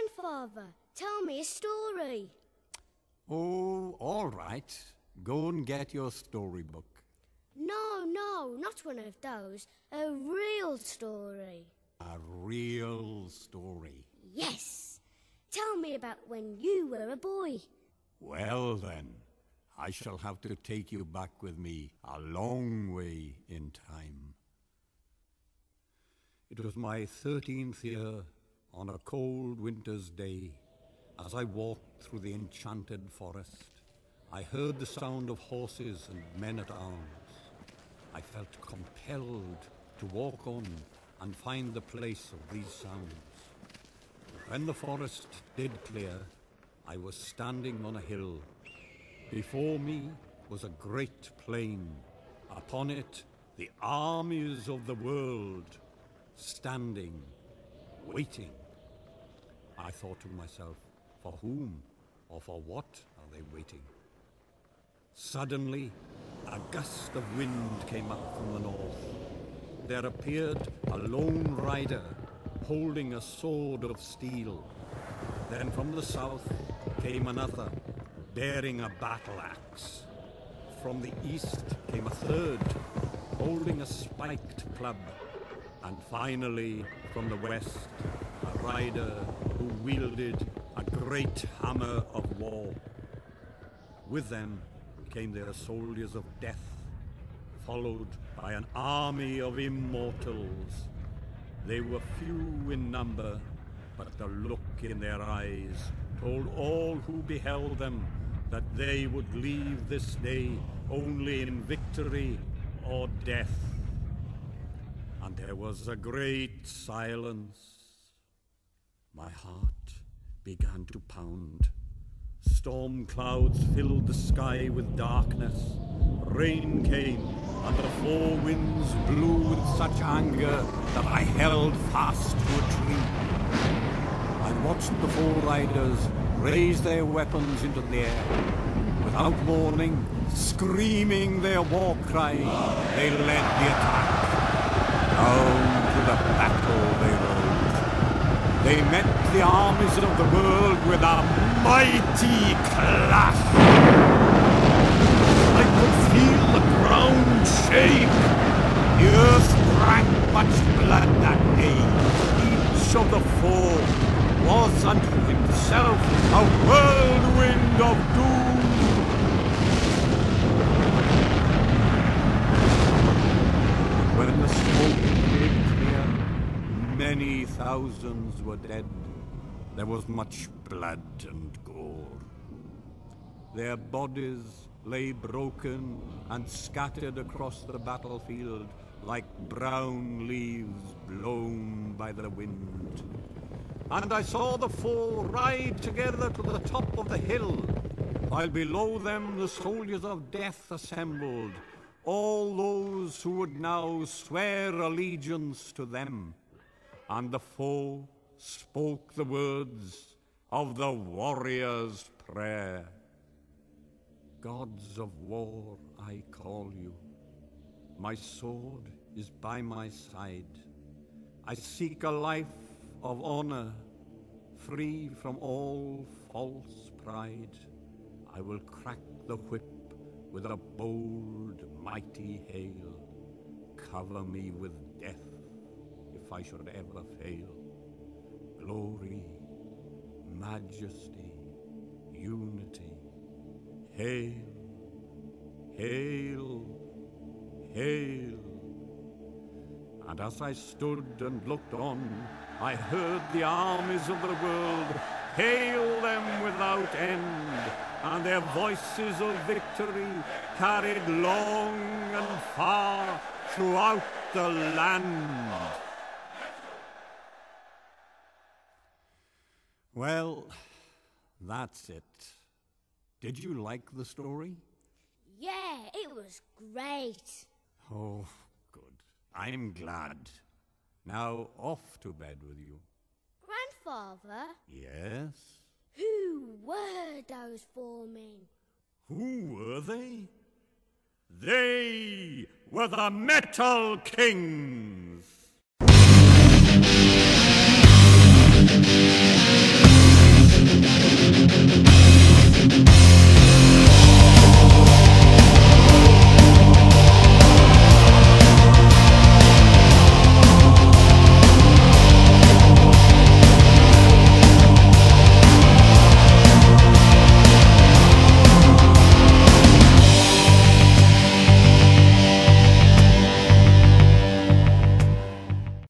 Grandfather, tell me a story. Oh, all right. Go and get your storybook. No, not one of those. A real story. A real story. Yes. Tell me about when you were a boy. Well then, I shall have to take you back with me a long way in time. It was my 13th year on a cold winter's day. As I walked through the enchanted forest, I heard the sound of horses and men at arms. I felt compelled to walk on and find the place of these sounds. When the forest did clear, I was standing on a hill. Before me was a great plain. Upon it, the armies of the world, standing, waiting. I thought to myself, for whom or for what are they waiting? Suddenly, a gust of wind came up from the north. There appeared a lone rider holding a sword of steel. Then from the south came another, bearing a battle axe. From the east came a third, holding a spiked club. And finally, from the west, a rider who wielded a great hammer of war. With them came their soldiers of death, followed by an army of immortals. They were few in number, but the look in their eyes told all who beheld them that they would leave this day only in victory or death. And there was a great silence. My heart began to pound. Storm clouds filled the sky with darkness. Rain came, and the four winds blew with such anger that I held fast to a tree. I watched the four riders raise their weapons into the air. Without warning, screaming their war cry, they led the attack. Down to the battle they rode. They met the armies of the world with a mighty clash. I could feel the ground shake. The earth drank much blood that day. Each of the four was unto himself a whirlwind of doom. When the smoke came clear, many thousands were dead. There was much blood and gore. Their bodies lay broken and scattered across the battlefield like brown leaves blown by the wind. And I saw the four ride together to the top of the hill, while below them the soldiers of death assembled, all those who would now swear allegiance to them. And the foe spoke the words of the warrior's prayer. Gods of war, I call you. My sword is by my side. I seek a life of honor, free from all false pride. I will crack the whip with a bold, mighty hail. Cover me with death if I should ever fail. Glory, majesty, unity. Hail, hail, hail. And as I stood and looked on, I heard the armies of the world hail them without end, and their voices of victory carried long and far throughout the land. Well, that's it. Did you like the story? Yeah, it was great. Oh, good. I'm glad. Now off to bed with you. Grandfather? Yes? Who were those four men? Who were they? They were the Metal Kings!